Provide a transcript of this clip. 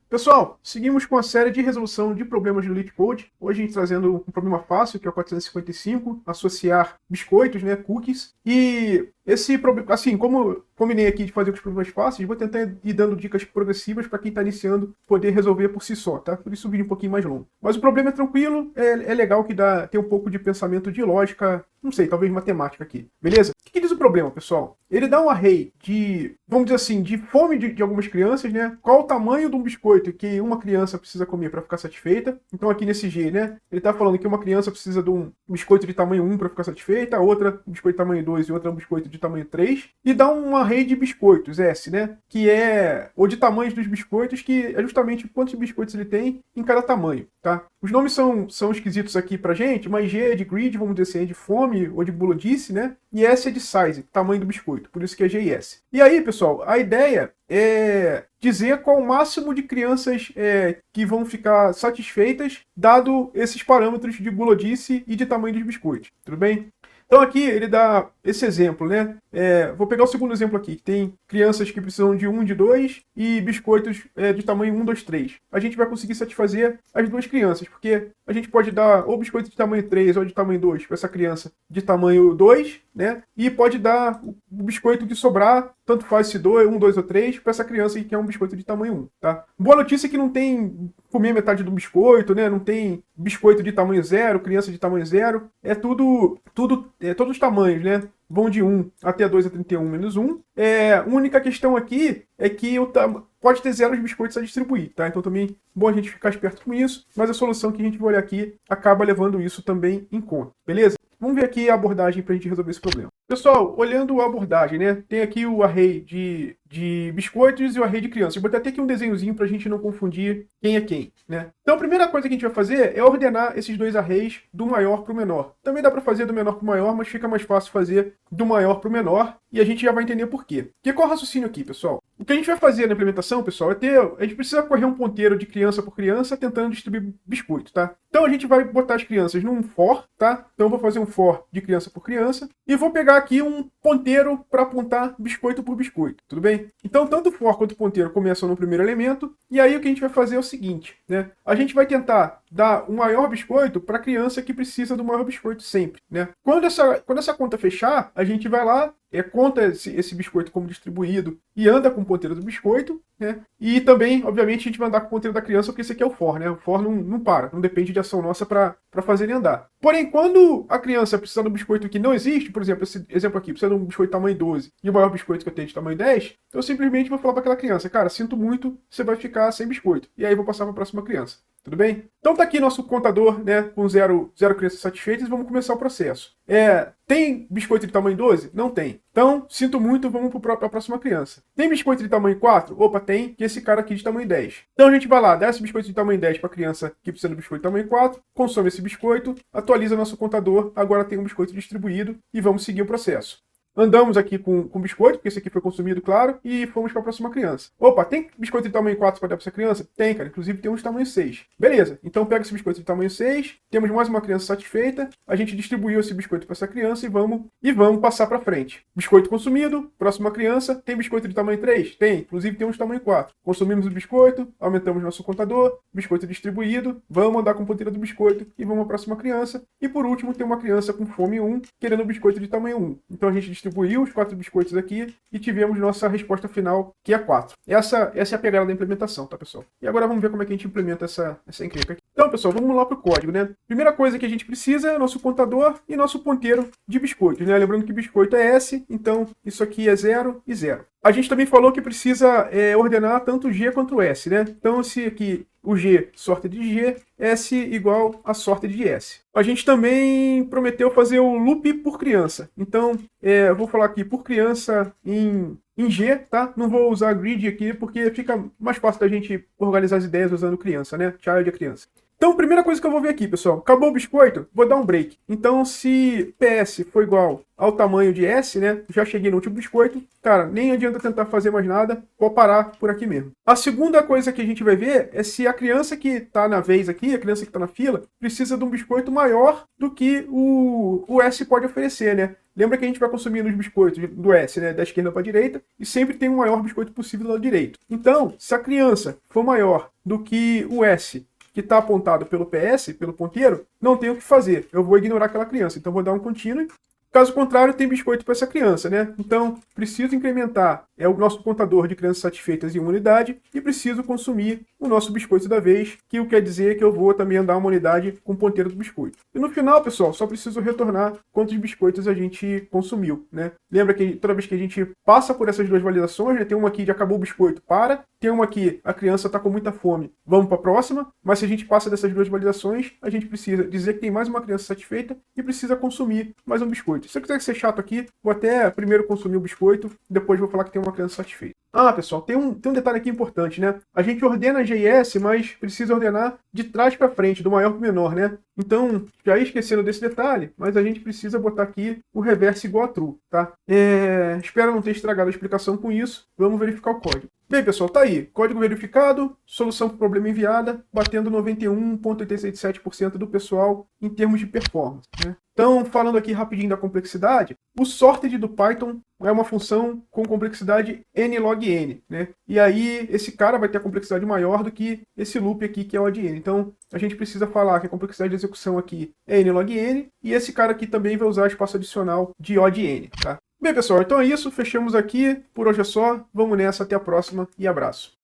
Pessoal, seguimos com a série de resolução de problemas do LeetCode. Hoje a gente trazendo um problema fácil, que é o 455, associar biscoitos, né, cookies. E esse problema, assim, como combinei aqui de fazer com os problemas fáceis, vou tentar ir dando dicas progressivas para quem está iniciando poder resolver por si só, tá? Por isso o vídeo um pouquinho mais longo. Mas o problema é tranquilo, é legal que tem um pouco de pensamento de lógica, não sei, talvez matemática aqui, beleza? O que diz o problema, pessoal? Ele dá um array de, vamos dizer assim, de fome de algumas crianças, né? Qual o tamanho de um biscoito que uma criança precisa comer para ficar satisfeita? Então aqui nesse G, né? Ele está falando que uma criança precisa de um biscoito de tamanho 1 para ficar satisfeita, a outra um biscoito de tamanho 2 e outra um biscoito de tamanho 3. E dá um array de biscoitos, S, né? Que é, ou de tamanhos dos biscoitos, que é justamente quantos biscoitos ele tem em cada tamanho, tá? Os nomes são esquisitos aqui pra gente, mas G é de grid, vamos dizer assim, é de fome ou de bulodice, né? E S é de size, tamanho do biscoito, por isso que é G e S. E aí, pessoal, a ideia é dizer qual o máximo de crianças que vão ficar satisfeitas, dado esses parâmetros de bulodice e de tamanho dos biscoitos, tudo bem? Então aqui ele dá esse exemplo, né? Vou pegar o segundo exemplo aqui, que tem crianças que precisam de 1, de 2 e biscoitos de tamanho 1, 2, 3. A gente vai conseguir satisfazer as duas crianças, porque a gente pode dar ou biscoito de tamanho 3 ou de tamanho 2 para essa criança de tamanho 2, né? E pode dar o biscoito que sobrar, tanto faz se 2, 1, 2 ou 3, para essa criança que quer um biscoito de tamanho 1, tá? Boa notícia é que não tem comer metade do biscoito, né? Não tem biscoito de tamanho 0, criança de tamanho 0. É todos os tamanhos, né? Vão de 1 até 2 a 31 menos 1. A única questão aqui é que pode ter 0 biscoitos a distribuir, tá? Então também bom a gente ficar esperto com isso, mas a solução que a gente vai olhar aqui acaba levando isso também em conta, beleza? Vamos ver aqui a abordagem para a gente resolver esse problema. Pessoal, olhando a abordagem, né? Tem aqui o array de biscoitos e o array de crianças. Eu vou até aqui um desenhozinho para a gente não confundir quem é quem, né? Então a primeira coisa que a gente vai fazer é ordenar esses dois arrays do maior para o menor. Também dá para fazer do menor para o maior, mas fica mais fácil fazer do maior para o menor e a gente já vai entender por quê. Qual é o raciocínio aqui, pessoal? O que a gente vai fazer na implementação, pessoal, a gente precisa correr um ponteiro de criança por criança tentando distribuir biscoito, tá? Então a gente vai botar as crianças num for, tá? Então eu vou fazer um for de criança por criança e vou pegar aqui um ponteiro para apontar biscoito por biscoito, tudo bem? Então tanto o for quanto o ponteiro começam no primeiro elemento e aí o que a gente vai fazer é o seguinte, né? A gente vai tentar dar o maior biscoito para a criança que precisa do maior biscoito sempre, né? Quando essa conta fechar, a gente vai lá, conta esse biscoito como distribuído e anda com o ponteiro do biscoito, né? E também, obviamente, a gente vai andar com o ponteiro da criança porque esse aqui é o for, né? O for não para, não depende de ação nossa para fazer ele andar. Porém, quando a criança precisa de um biscoito que não existe, por exemplo, esse exemplo aqui, precisa de um biscoito tamanho 12 e o maior biscoito que eu tenho de tamanho 10, eu simplesmente vou falar para aquela criança, cara, sinto muito, você vai ficar sem biscoito. E aí eu vou passar para a próxima criança. Tudo bem? Então tá aqui nosso contador, né, com zero crianças satisfeitas, vamos começar o processo. Tem biscoito de tamanho 12? Não tem. Então, sinto muito, vamos para a próxima criança. Tem biscoito de tamanho 4? Opa, tem, que esse cara aqui de tamanho 10. Então a gente vai lá, dá esse biscoito de tamanho 10 para a criança que precisa do biscoito de tamanho 4, consome esse biscoito, atualiza nosso contador, agora tem um biscoito distribuído e vamos seguir o processo. Andamos aqui com biscoito, porque esse aqui foi consumido, claro, e fomos para a próxima criança. Opa, tem biscoito de tamanho 4 para dar para essa criança? Tem, cara. Inclusive tem um de tamanho 6. Beleza, então pega esse biscoito de tamanho 6, temos mais uma criança satisfeita, a gente distribuiu esse biscoito para essa criança e vamos passar para frente. Biscoito consumido, próxima criança, tem biscoito de tamanho 3? Tem, inclusive tem um de tamanho 4. Consumimos o biscoito, aumentamos nosso contador, biscoito distribuído, vamos andar com a ponteira do biscoito e vamos à próxima criança. E por último, tem uma criança com fome 1, querendo um biscoito de tamanho 1. Então a gente distribuiu os 4 biscoitos aqui e tivemos nossa resposta final, que é 4. Essa é a pegada da implementação, tá, pessoal? E agora vamos ver como é que a gente implementa essa encrenca aqui. Então, pessoal, vamos lá para o código, né? Primeira coisa que a gente precisa é nosso contador e nosso ponteiro de biscoitos, né? Lembrando que biscoito é S, então isso aqui é 0 e 0. A gente também falou que precisa ordenar tanto G quanto S, né? Então, se aqui o G sorte de G, S igual a sorte de S. A gente também prometeu fazer o loop por criança. Então, eu vou falar aqui por criança em G, tá? Não vou usar grid aqui porque fica mais fácil da gente organizar as ideias usando criança, né? Child é criança. Então, primeira coisa que eu vou ver aqui, pessoal. Acabou o biscoito, vou dar um break. Então, se PS for igual ao tamanho de S, né? Já cheguei no último biscoito. Cara, nem adianta tentar fazer mais nada. Vou parar por aqui mesmo. A segunda coisa que a gente vai ver é se a criança que tá na vez aqui, a criança que tá na fila, precisa de um biscoito maior do que o S pode oferecer, né? Lembra que a gente vai consumindo os biscoitos do S, né? Da esquerda para a direita, e sempre tem o maior biscoito possível do lado direito. Então, se a criança for maior do que o S, que está apontado pelo PS, pelo ponteiro, não tem o que fazer. Eu vou ignorar aquela criança. Então, vou dar um continue. Caso contrário, tem biscoito para essa criança, né? Então, preciso incrementar o nosso contador de crianças satisfeitas em uma unidade e preciso consumir o nosso biscoito da vez, que quer dizer que eu vou também andar uma unidade com o ponteiro do biscoito. E no final, pessoal, só preciso retornar quantos biscoitos a gente consumiu, né? Lembra que toda vez que a gente passa por essas duas validações, né? Tem uma aqui de acabou o biscoito, tem uma aqui, a criança está com muita fome, vamos para a próxima, mas se a gente passa dessas duas validações, a gente precisa dizer que tem mais uma criança satisfeita e precisa consumir mais um biscoito. Se eu quiser ser chato aqui, vou até primeiro consumir o biscoito, depois vou falar que tem uma criança satisfeita. Ah, pessoal, tem um detalhe aqui importante, né? A gente ordena GS, mas precisa ordenar de trás para frente, do maior para o menor, né? Então, já ia esquecendo desse detalhe, mas a gente precisa botar aqui o reverse igual a true, tá? Espero não ter estragado a explicação com isso. Vamos verificar o código. Bem, pessoal, tá aí. Código verificado, solução para o problema enviada, batendo 91,87% do pessoal em termos de performance, né? Então, falando aqui rapidinho da complexidade, o sorted do Python é uma função com complexidade n log n, né? E aí, esse cara vai ter a complexidade maior do que esse loop aqui, que é o de n. Então, a gente precisa falar que a complexidade de execução aqui é n log n, e esse cara aqui também vai usar espaço adicional de O de n, tá? Bem, pessoal, então é isso. Fechamos aqui. Por hoje é só. Vamos nessa. Até a próxima e abraço.